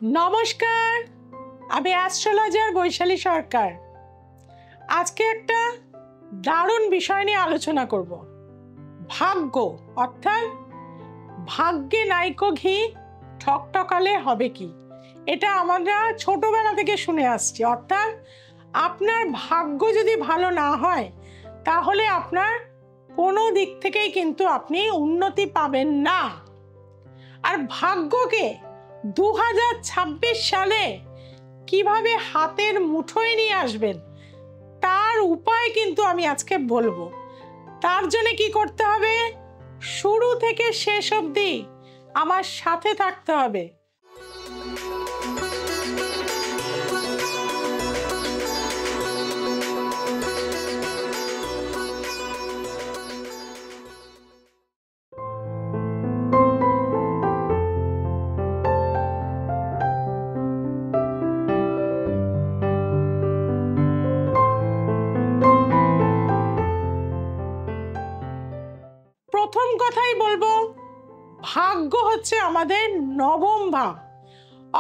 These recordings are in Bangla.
নমস্কার, আমি অ্যাস্ট্রোলজার বৈশালী সরকার। আজকে একটা দারুণ বিষয় নিয়ে আলোচনা করব। ভাগ্য, অর্থাৎ ভাগ্যে নাইকো ঘি ঠকঠকালে হবে কি। এটা আমরা ছোটবেলা থেকে শুনে আসছি। অর্থাৎ আপনার ভাগ্য যদি ভালো না হয় তাহলে আপনার কোনো দিক থেকেই কিন্তু আপনি উন্নতি পাবেন না। আর ভাগ্যকে 2026 সালে কিভাবে হাতের মুঠোয় নিয়ে আসবেন তার উপায় কিন্তু আমি আজকে বলবো। তার জন্য কি করতে হবে? শুরু থেকে শেষ অবধি আমার সাথে থাকতে হবে। প্রথম কথাই বলবো, ভাগ্য হচ্ছে আমাদের নবম ভাব,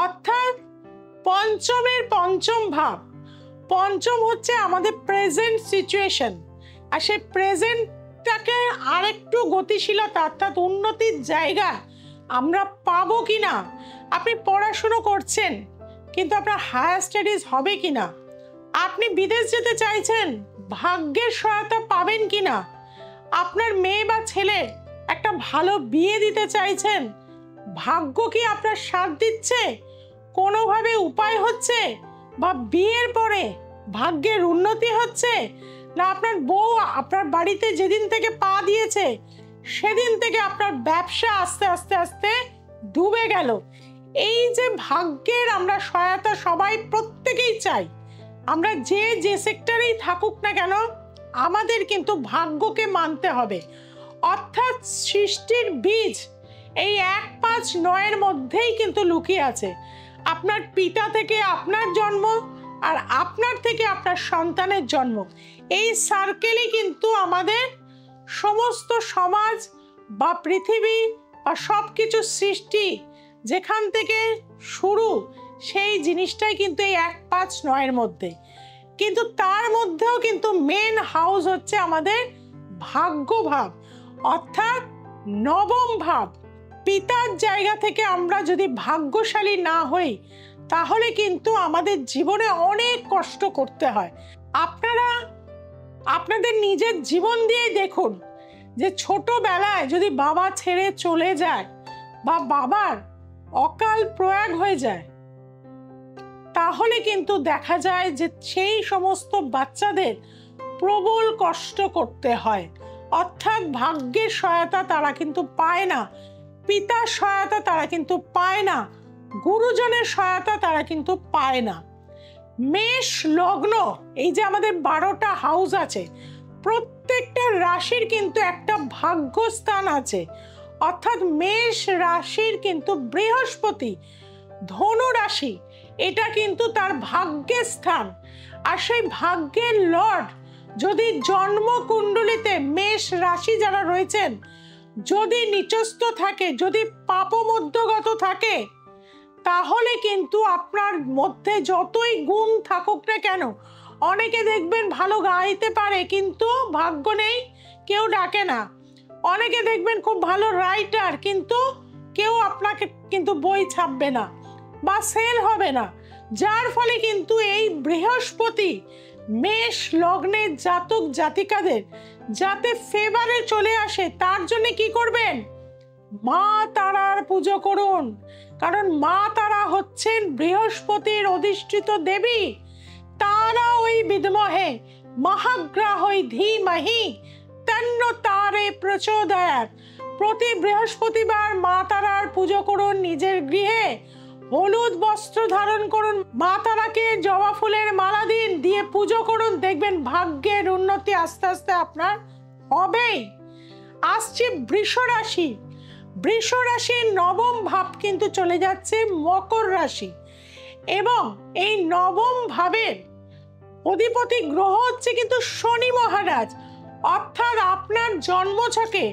অর্থাৎ পঞ্চমের পঞ্চম ভাব। পঞ্চম হচ্ছে আমাদের প্রেজেন্ট সিচুয়েশন, আর সেই প্রেজেন্টটাকে আরেকটু গতিশীলতা অর্থাৎ উন্নতির জায়গা আমরা পাবো কিনা। আপনি পড়াশুনো করছেন কিন্তু আপনার হায়ার স্টাডিজ হবে কিনা, আপনি বিদেশ যেতে চাইছেন, ভাগ্যের সহায়তা পাবেন কিনা, আপনার মেয়ে বা ছেলে একটা ভালো বিয়ে দিতে চাইছেন, ভাগ্য কি আপনার সাথ দিচ্ছে, কোনোভাবে উপায় হচ্ছে, বা বিয়ের পরে ভাগ্যের উন্নতি হচ্ছে, না আপনার বউ আপনার বাড়িতে যেদিন থেকে পা দিয়েছে সেদিন থেকে আপনার ব্যবসা আস্তে আস্তে আস্তে ডুবে গেল। এই যে ভাগ্যের আমরা সহায়তা সবাই প্রত্যেকেই চাই, আমরা যে যে সেক্টরেই থাকুক না কেন আমাদের কিন্তু ভাগ্যকে মানতে হবে। অর্থাৎ সৃষ্টির বীজ এই 1-5-9 মধ্যেই কিন্তু লুকিয়ে আছে। আপনার পিতা থেকে আপনার জন্ম, আর আপনার থেকে আপনার সন্তানের জন্ম। এই সার্কেলই কিন্তু আমাদের সমস্ত সমাজ বা পৃথিবী বা সব কিছু সৃষ্টি যেখান থেকে শুরু, সেই জিনিসটাই কিন্তু এই 1-5-9 মধ্যে। কিন্তু তার মধ্যেও কিন্তু মেন হাউস হচ্ছে আমাদের ভাগ্য ভাব, অর্থাৎ নবম ভাব। পিতার জায়গা থেকে আমরা যদি ভাগ্যশালী না হই তাহলে কিন্তু আমাদের জীবনে অনেক কষ্ট করতে হয়। আপনারা আপনাদের নিজের জীবন দিয়ে দেখুন যে ছোটবেলায় যদি বাবা ছেড়ে চলে যায় বা বাবার অকাল প্রয়াগ হয়ে যায় তাহলে কিন্তু দেখা যায় যে সেই সমস্ত বাচ্চাদের প্রবল কষ্ট করতে হয়। অর্থাৎ ভাগ্যের সহায়তা তারা কিন্তু পায় না, পিতার সহায়তা তারা কিন্তু পায় না, গুরুজনের সহায়তা তারা কিন্তু পায় না। মেষ লগ্ন, এই যে আমাদের 12টা হাউস আছে, প্রত্যেকটা রাশির কিন্তু একটা ভাগ্যস্থান আছে। অর্থাৎ মেষ রাশির কিন্তু বৃহস্পতি ধনু রাশি, এটা কিন্তু তার ভাগ্যের স্থান। আর সেই ভাগ্যের লর্ড যদি জন্মকুণ্ডলিতে মেষ রাশি যারা রয়েছেন যদি নিচস্থ থাকে, যদি পাপমধ্যগত থাকে, তাহলে কিন্তু আপনার মধ্যে যতই গুণ থাকুক না কেন, অনেকে দেখবেন ভালো গাইতে পারে কিন্তু ভাগ্য নেই, কেউ ডাকে না। অনেকে দেখবেন খুব ভালো রাইটার কিন্তু কেউ আপনাকে কিন্তু বই ছাপবে না বা সেল হবে না। যার ফলে কিন্তু এই বৃহস্পতি মেষ লগ্নের জাতক জাতিকাদের যাতে ফেভারে চলে আসে তার জন্য কি করবেন? মা তারার পুজো করুন, কারণ মা তারা হচ্ছেন বৃহস্পতির অধিষ্ঠিত দেবী। তারা ওই বিদ্মহে মহাগ্রাহই ধীমহি তন্ন তারে প্রচোদয়াৎ। প্রতি বৃহস্পতিবার মা তারার পুজো করুন, নিজের গৃহে হলুদ বস্ত্র ধারণ করুন, মা তারাকে জবা ফুলের মালা দিন, দিয়ে পুজো করুন, দেখবেন ভাগ্যের উন্নতি আস্তে আস্তে আপনার হবেই। আসছে বৃষ রাশি। বৃষ রাশির নবম ভাব কিন্তু চলে যাচ্ছে মকর রাশি, এবং এই নবম ভাবের অধিপতি গ্রহ হচ্ছে কিন্তু শনি মহারাজ। অর্থাৎ আপনার জন্মছকে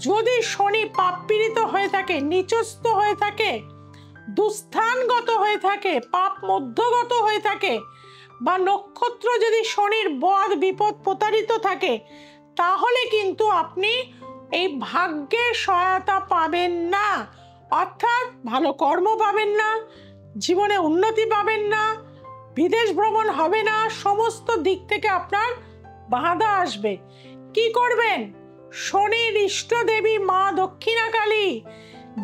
যদি শনি পাপপীড়িত হয়ে থাকে, নিচস্থ হয়ে থাকে, দুস্থানগত হয়ে থাকে, পাপ মধ্যগত হয়ে থাকে, বা নক্ষত্র যদি শনির বদ বিপদ প্রতারিত থাকে, তাহলে কিন্তু আপনি এই ভাগ্যের সহায়তা পাবেন না। অর্থাৎ ভালো কর্ম পাবেন না, জীবনে উন্নতি পাবেন না, বিদেশ ভ্রমণ হবে না, সমস্ত দিক থেকে আপনার বাধা আসবে। কি করবেন? শনির ইষ্ট দেবী মা দক্ষিণাকালী,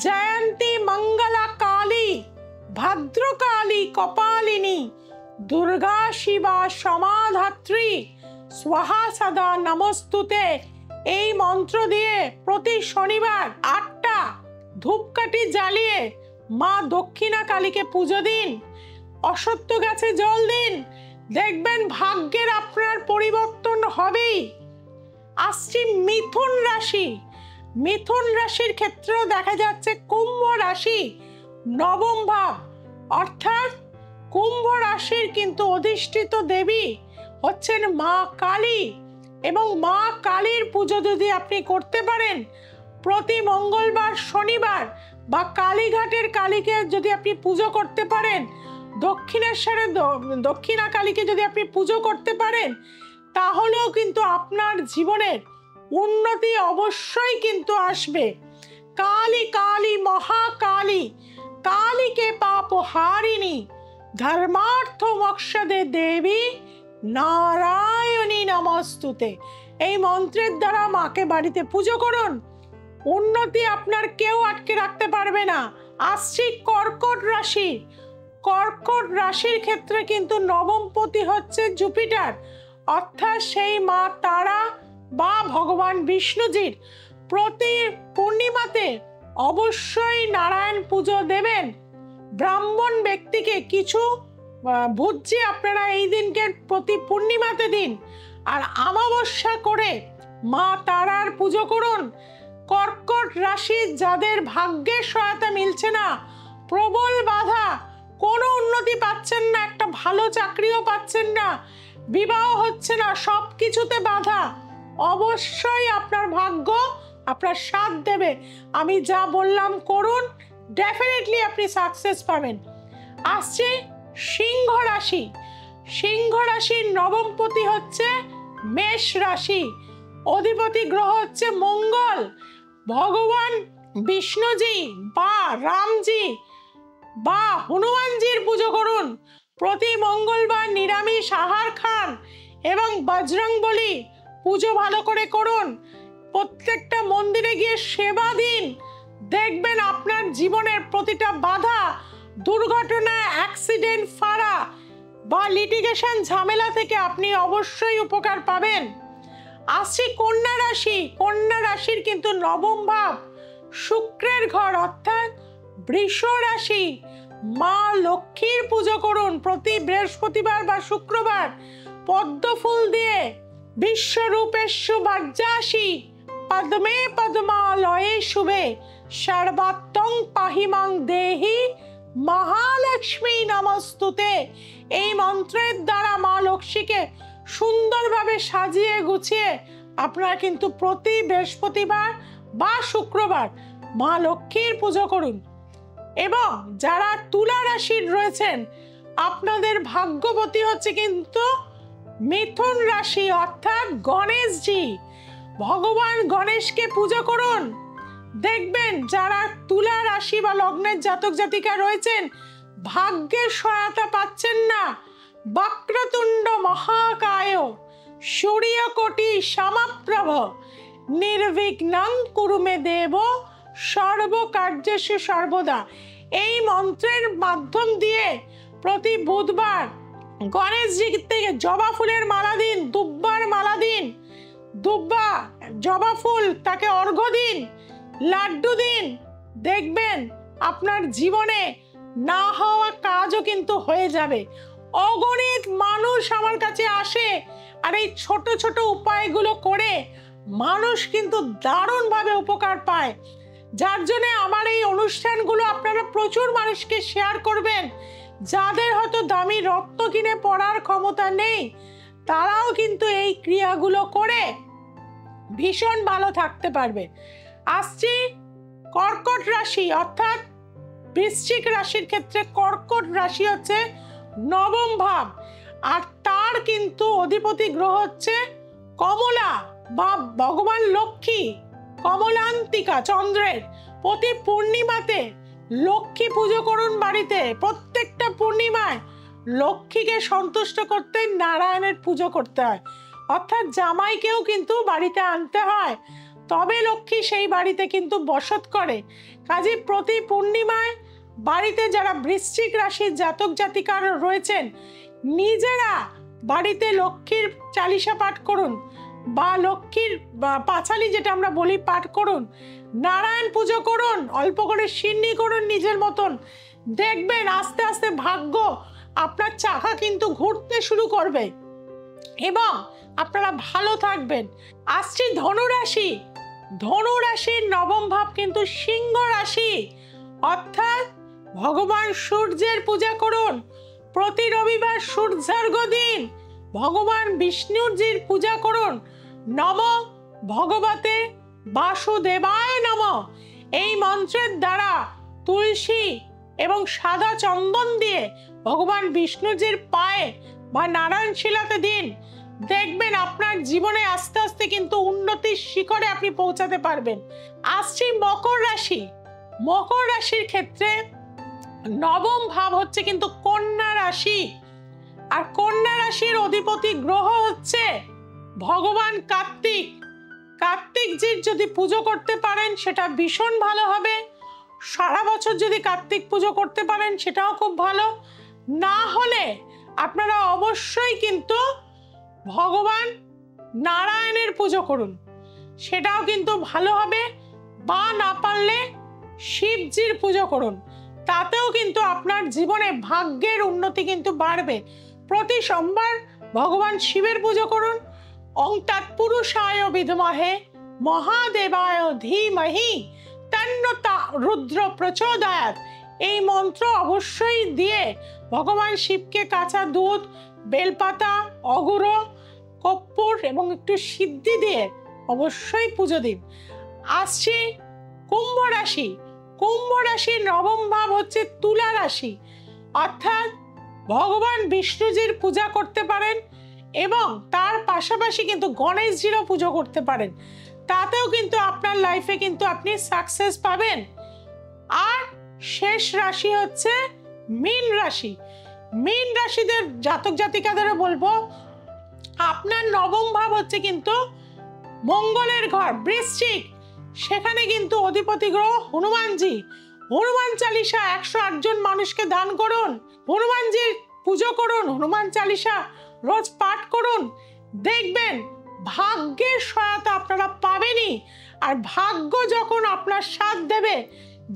জয়ন্তী মঙ্গলা কালী, ভদ্রকালী কপালিনী, দুর্গা শিবা সমাধাত্রী, স্বাহা সদা নমস্তুতে, এই মন্ত্র দিয়ে প্রতি শনিবার 8টা ধূপকাঠি জ্বালিয়ে মা দক্ষিণা কালীকে পুজো দিন, অশ্বত্থ গাছে জল দিন, দেখবেন ভাগ্যের আপনার পরিবর্তন হবেই। আসছি মিথুন রাশি। মিথুন রাশির ক্ষেত্রেও দেখা যাচ্ছে কুম্ভ রাশি নবম ভাব, অর্থাৎ কুম্ভ রাশির কিন্তু অধিষ্ঠিত দেবী হচ্ছেন মা কালী, এবং মা কালীর পুজো যদি আপনি করতে পারেন প্রতি মঙ্গলবার, শনিবার, বা কালীঘাটের কালীকে যদি আপনি পুজো করতে পারেন, দক্ষিণেশ্বরে দক্ষিণা কালীকে যদি আপনি পুজো করতে পারেন, তাহলেও কিন্তু আপনার জীবনের উন্নতি অবশ্যই কিন্তু আসবে। কালী কালী মহাকালী, কালীকে পাপ হারিণী, ধর্মার্থ মোক্ষদে দেবী, নারায়ণী নমস্তুতে, এই মন্ত্রের দ্বারা মাকে বাড়িতে পুজো করুন, উন্নতি আপনার কেউ আটকে রাখতে পারবে না। আসছি কর্কট রাশি। কর্কট রাশির ক্ষেত্রে কিন্তু নবমপতি হচ্ছে জুপিটার, অর্থাৎ সেই মা তারা বা ভগবান বিষ্ণুজির প্রতি পূর্ণিমাতে অবশ্যই নারায়ণ পুজো দেবেন। ব্রাহ্মণ ব্যক্তিকে কিছু ভুজি আপনারা এই দিনকে প্রতি পূর্ণিমাতে দিন, আর অমাবস্যা করে মা তারার পুজো করুন। কর্কট রাশি যাদের ভাগ্যের সহায়তা মিলছে না, প্রবল বাধা, কোনো উন্নতি পাচ্ছেন না, একটা ভালো চাকরিও পাচ্ছেন না, বিবাহ হচ্ছে না, সব কিছুতে বাধা, অবশ্যই আপনার ভাগ্য আপনার সাথ দেবে। আমি যা বললাম করুন, ডেফিনেটলি আপনি সাকসেস পাবেন। আসছে সিংহ রাশি। সিংহ রাশির নবমপতি হচ্ছে মেষ রাশি, অধিপতি গ্রহ হচ্ছে মঙ্গল। ভগবান বিষ্ণুজি বা রামজি বা হনুমানজির পুজো করুন, প্রতি মঙ্গলবার নিরামিষ আহার খান এবং বজরংবলী পুজো ভালো করে করুন, প্রত্যেকটা মন্দিরে গিয়ে সেবা দিন, দেখবেন আপনার জীবনের প্রতিটা বাধা, দুর্ঘটনা, অ্যাক্সিডেন্ট, ফাঁড়া বা লিটিগেশন ঝামেলা থেকে আপনি অবশ্যই উপকার পাবেন। আসি কন্যা রাশি। কন্যা রাশির কিন্তু নবম ভাব শুক্রের ঘর, অর্থাৎ বৃষ রাশি। মা লক্ষ্মীর পুজো করুন, প্রতি বৃহস্পতিবার বা শুক্রবার পদ্ম ফুল দিয়ে বিশ্বরূপেষু ভাজ্যাসি পদ্মে পদ্মালয়ে শুভে সর্বাত্মং পাহিমাং দেহি মহালক্ষ্মী নমস্তুতে, এই মন্ত্রের দ্বারা মা লক্ষ্মীকে সুন্দরভাবে সাজিয়ে গুছিয়ে আপনারা কিন্তু প্রতি বৃহস্পতিবার বা শুক্রবার মা লক্ষ্মীর পুজো করুন। এবং যারা তুলা রাশির রয়েছেন, আপনাদের ভাগ্যবতী হচ্ছে কিন্তু মিথুন রাশি, অর্থাৎ গণেশজি। ভগবান গণেশকে পুজো করুন, দেখবেন যারা তুলা রাশি বা লগ্নের জাতক জাতিকা রয়েছেন ভাগ্যের সহায়তা পাচ্ছেন না, বক্রতুণ্ড মহাকায় সূর্যকোটি সমপ্রভ নির্বিঘ্নং কুরু মে দেব সর্বকার্যেষু সর্বদা, এই মন্ত্রের মাধ্যম দিয়ে প্রতি বুধবার গণেশজি থেকে জবা ফুলের মালা দিন, দুব্বার মালা দিন, দুব্বা জবা ফুল তাকে অর্ঘ্য দিন, লাড্ডু দিন, দেখবেন আপনার জীবনে না হওয়া কাজও কিন্তু হয়ে যাবে। অগণিত মানুষ আমার কাছে আসে, আর এই ছোট ছোট উপায়গুলো করে মানুষ কিন্তু দারুণভাবে উপকার পায়, যার জন্য আমার এই অনুষ্ঠানগুলো আপনারা প্রচুর মানুষকে শেয়ার করবেন। যাদের হয়তো দামি রত্ন কিনে পড়ার ক্ষমতা নেই, তারাও কিন্তু এই ক্রিয়াগুলো করে ভীষণ ভালো থাকতে পারবে। আসছি কর্কট রাশি, অর্থাৎ বৃশ্চিক রাশির ক্ষেত্রে কর্কট রাশি হচ্ছে নবম ভাব, আর তার কিন্তু অধিপতি গ্রহ হচ্ছে কমলা বা ভগবান লক্ষ্মী, কমলান্তিকা চন্দ্রের। প্রতি পূর্ণিমাতে লক্ষ্মী পুজো করুন বাড়িতে। প্রত্যেকটা পূর্ণিমায় লক্ষ্মীকে সন্তুষ্ট করতে নারায়ণের পুজো করতে হয়, অর্থাৎ জামাইকেও কিন্তু বাড়িতে আনতে হয়, তবে লক্ষ্মী সেই বাড়িতে কিন্তু বসত করে। কাজে প্রতি পূর্ণিমায় বাড়িতে যারা বৃশ্চিক রাশির জাতক জাতিকারা রয়েছেন নিজেরা বাড়িতে লক্ষ্মীর চালিসা পাঠ করুন বা লক্ষ্মীর পাঁচালি যেটা আমরা বলি পাঠ করুন, নারায়ণ পুজো করুন, অল্প করে সিন্নি করুন নিজের মতন। দেখবেন আস্তে আস্তে ভাগ্য আপনার চাকা কিন্তু ঘুরতে শুরু করবে এবং আপনারা ভালো থাকবেন। আসছি ধনুরাশি। ধনুরাশির নবম ভাব কিন্তু সিংহ রাশি, অর্থাৎ ভগবান সূর্যের পূজা করুন। প্রতি রবিবার সূর্যার্ঘ্য দিন। ভগবান বিষ্ণুজির পূজা করুন। নম ভগবতে বাসুদেবায় নম এই মন্ত্রের দ্বারা তুলসী এবং সাদা চন্দন দিয়ে ভগবান বিষ্ণুজির পায়ে বা নারায়ণ শিলাতে দিন। দেখবেন আপনার জীবনে আস্তে আস্তে কিন্তু উন্নতির শিখরে আপনি পৌঁছাতে পারবেন। আসছি মকর রাশি। মকর রাশির ক্ষেত্রে নবম ভাব হচ্ছে কিন্তু কন্যা রাশি, আর কন্যা রাশির অধিপতি গ্রহ হচ্ছে ভগবান কার্তিক। কার্তিকজির যদি পুজো করতে পারেন সেটা ভীষণ ভালো হবে। সারা বছর যদি কার্তিক পুজো করতে পারেন সেটাও খুব ভালো। না হলে আপনারা অবশ্যই কিন্তু ভগবান নারায়ণের পুজো করুন, সেটাও কিন্তু ভালো হবে। বা না পারলে শিবজির পুজো করুন, তাতেও কিন্তু আপনার জীবনে ভাগ্যের উন্নতি কিন্তু বাড়বে। প্রতি সোমবার ভগবান শিবের পুজো করুন। ওং তৎপুরুষায় বিদ্মহে মহাদেবায় ধীমহি তন্নো রুদ্র প্রচোদয়াৎ এই মন্ত্র অবশ্যই দিয়ে ভগবান শিবকে কাঁচা দুধ, বেলপাতা, অগুরো, কর্পূর এবং একটু সিদ্ধি দিয়ে অবশ্যই পুজো দিন। আসছি কুম্ভ রাশি। কুম্ভ রাশির নবম ভাব হচ্ছে তুলা রাশি, অর্থাৎ ভগবান বিষ্ণুজির পূজা করতে পারেন এবং তার পাশাপাশি কিন্তু গণেশজিরও পুজো করতে পারেন, তাতেও কিন্তু আপনার লাইফে কিন্তু আপনি সাকসেস পাবেন। আর শেষ রাশি হচ্ছে মীন রাশি। মীন রাশিদের জাতক জাতিকাদের বলবো আপনার নবম ভাব হচ্ছে কিন্তু মঙ্গলের ঘর বৃশ্চিক, সেখানে কিন্তু অধিপতি গ্রহ হনুমানজি। হনুমান চালিসা 108 জন মানুষকে দান করুন, হনুমানজির পুজো করুন, হনুমান চালিসা রোজ পাঠ করুন। দেখবেন ভাগ্যের সহায়তা আপনারা পাবেনই। আর ভাগ্য যখন আপনার সাথ দেবে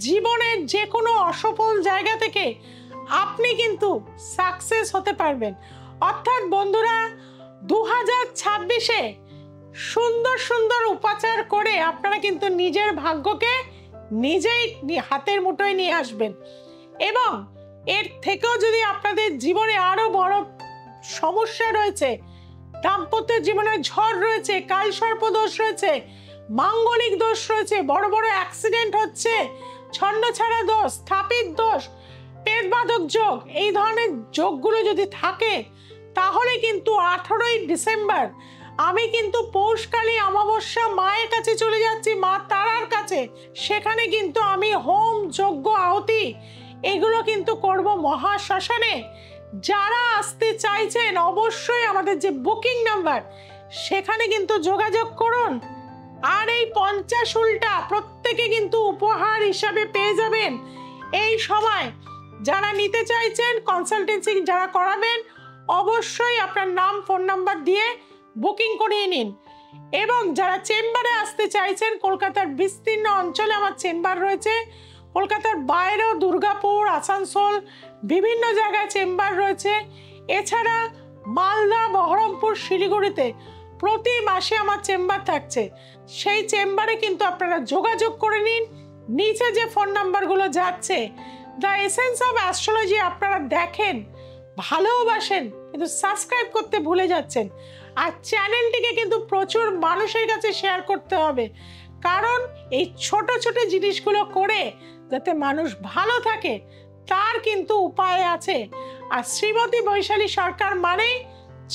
জীবনের যে কোনো অসফল জায়গা থেকে আপনি কিন্তু সাকসেস হতে পারবেন। অর্থাৎ বন্ধুরা 2026-এ সুন্দর সুন্দর উপাচার করে আপনারা কিন্তু নিজের ভাগ্যকে নিজেই হাতের মুঠোয় নিয়ে আসবেন। এবং এর থেকেও যদি আপনাদের জীবনে আরো বড় সমস্যা রয়েছে, দাম্পত্য জীবনে ঝড় রয়েছে, কালসর্প দোষ রয়েছে, মাঙ্গলিক দোষ রয়েছে, বড় বড় অ্যাক্সিডেন্ট হচ্ছে, ছন্নছাড়া দোষ, স্থাপিত দোষ, পেটবাধক যোগ, এই ধরনের যোগগুলো যদি থাকে তাহলে কিন্তু 18ই ডিসেম্বর আমি কিন্তু পৌষকালী অমাবস্যা মায়ের কাছে চলে যাচ্ছি, মা তারার কাছে। সেখানে কিন্তু আমি হোম, যজ্ঞ, আহুতি এগুলো কিন্তু করব মহাশ্মশানে। যারা আসতে চাইছেন অবশ্যই আমাদের যে বুকিং নাম্বার সেখানে কিন্তু যোগাযোগ করুন। আর এই 50 উল্টা প্রত্যেকে কিন্তু উপহার হিসাবে পেয়ে যাবেন এই সময়। যারা নিতে চাইছেন কনসালটেন্সি যারা করাবেন অবশ্যই আপনার নাম, ফোন নাম্বার দিয়ে বুকিং করিয়ে নিন। এবং যারা চেম্বারে আসতে চাইছেন, কলকাতার বিস্তীর্ণ অঞ্চলে আমার চেম্বার রয়েছে, কলকাতার বাইরেও দুর্গাপুর, আসানসোল বিভিন্ন জায়গায় চেম্বার রয়েছে। এছাড়া মালদা, বহরমপুর, শিলিগুড়িতে প্রতি মাসে আমার চেম্বার থাকছে। সেই চেম্বারে কিন্তু আপনারা যোগাযোগ করে নিন। নিচে যে ফোন নাম্বারগুলো যাচ্ছে, দ্য এসেন্স অফ অ্যাস্ট্রোলজি আপনারা দেখেন, ভালোবাসেন, কিন্তু সাবস্ক্রাইব করতে ভুলে যাচ্ছেন। আর চ্যানেলটিকে কিন্তু প্রচুর মানুষের কাছে শেয়ার করতে হবে, কারণ এই ছোট ছোট জিনিসগুলো করে যাতে মানুষ ভালো থাকে তার কিন্তু উপায় আছে। আর শ্রীমতী বৈশালী সরকার মানেই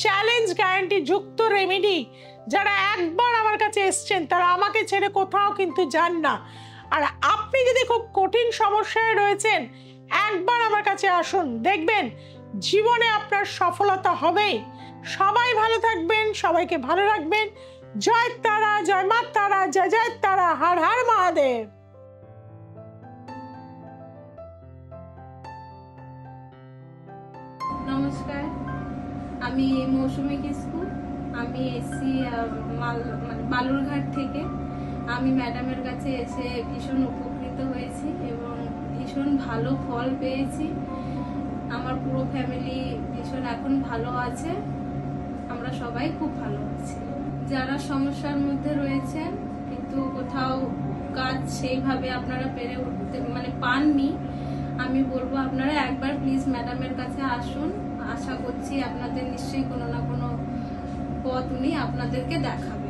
চ্যালেঞ্জ গ্যারান্টি যুক্ত রেমেডি। যারা একবার আমার কাছে এসছেন তারা আমাকে ছেড়ে কোথাও কিন্তু যান না। আর আপনি যদি খুব কঠিন সমস্যায় রয়েছেন, একবার আমার কাছে আসুন, দেখবেন জীবনে আপনার সফলতা হবেই। সবাই ভালো থাকবেন, সবাইকে ভালো রাখবেন। জয় তারা, জয় মা তারা, জয় জয় তারা, হর হর মহাদেব। নমস্কার, আমি মৌসুমী কিসকু। আমি এসছি বালুরঘাট থেকে। আমি ম্যাডামের কাছে এসে ভীষণ উপকৃত হয়েছি এবং ভীষণ ভালো ফল পেয়েছি। আমার পুরো ফ্যামিলি ভীষণ এখন ভালো আছে, আমরা সবাই খুব ভালো আছি। যারা সমস্যার মধ্যে রয়েছেন কিন্তু কোথাও কাজ সেইভাবে আপনারা পেরে উঠতে পাননি, আমি বলবো আপনারা একবার প্লিজ ম্যাডামের কাছে আসুন। আশা করছি আপনাদের নিশ্চয়ই কোনো না কোনো পথ উনি আপনাদেরকে দেখাবেন।